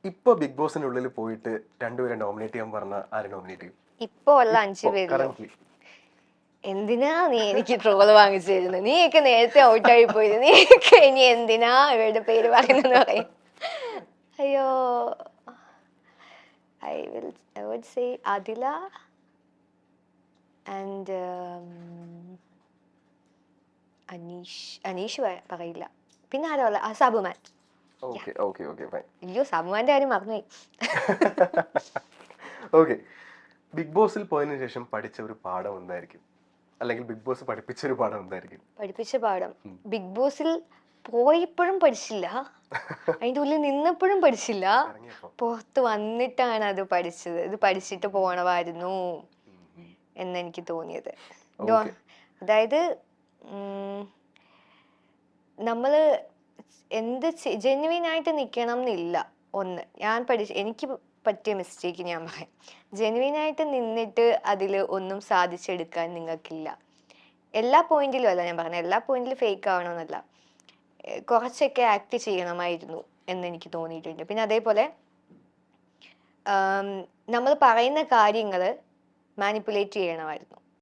ഇപ്പൊ ബിഗ് ബോസിന്റെ ഉള്ളിൽ പോയിട്ട് രണ്ടുപേരെ നോമിനേറ്റ് ചെയ്യാൻ പറഞ്ഞ ആരെ നോമിനേറ്റ് ചെയ്യും? ഇപ്പൊ ഉള്ള 5 പേരിലോ? കറന്റ് എന്തിനാ നീ എനിക്ക് ട്രോള് വാങ്ങിച്ചു തരുന്നത്? നീയൊക്കെ നേരത്തെ ഔട്ടായി പോയത്, നീയൊക്കെ ഇനി എന്തിനാ ഇവരുടെ പേര് പറയുന്നെന്ന് പറയും. അയ്യോ, I would say Adila and Aneesh പറയില്ല. പിന്നെ ആരാ ഉള്ള? സബുമാൻ. Okay okay okay fine. അയ്യോ, സബുമാന്റെ കാര്യം മറന്നുപോയി. ഓക്കെ, ബിഗ് ബോസിൽ പോയതിനു ശേഷം പഠിച്ച ഒരു പാഠം എന്തായിരിക്കും? അല്ലെങ്കിൽ ബിഗ് ബോസ് പഠിപ്പിച്ച ഒരു പാഠം എന്തായിരിക്കും? പഠിപ്പിച്ച പാഠം ബിഗ് ബോസിൽ പോയപ്പോഴും പഠിച്ചില്ല, അതിൻ്റെ ഉള്ളിൽ നിന്നപ്പോഴും പഠിച്ചില്ല, പുറത്ത് വന്നിട്ടാണ് അത് പഠിച്ചത്. ഇത് പഠിച്ചിട്ട് പോണമായിരുന്നു എന്നെനിക്ക് തോന്നിയത്. അതായത് നമ്മള് എന്ത് ജെന്യുവിനായിട്ട് നിൽക്കണം എന്നില്ല. ഒന്ന്, എനിക്ക് പറ്റിയ മിസ്റ്റേക്ക് ഞാൻ പറയാം. ജെന്യുവിനായിട്ട് നിന്നിട്ട് അതിൽ ഒന്നും സാധിച്ചെടുക്കാൻ നിങ്ങൾക്കില്ല. എല്ലാ പോയിന്റിലും അല്ല ഞാൻ പറഞ്ഞത്, എല്ലാ പോയിന്റിലും ഫേക്ക് ആവണമെന്നല്ല, കുറച്ചൊക്കെ ആക്ട് ചെയ്യണമായിരുന്നു എന്നെനിക്ക് തോന്നിയിട്ടുണ്ട്. പിന്നെ അതേപോലെ നമ്മൾ പറയുന്ന കാര്യങ്ങൾ മാനിപ്പുലേറ്റ് ചെയ്യണമായിരുന്നു.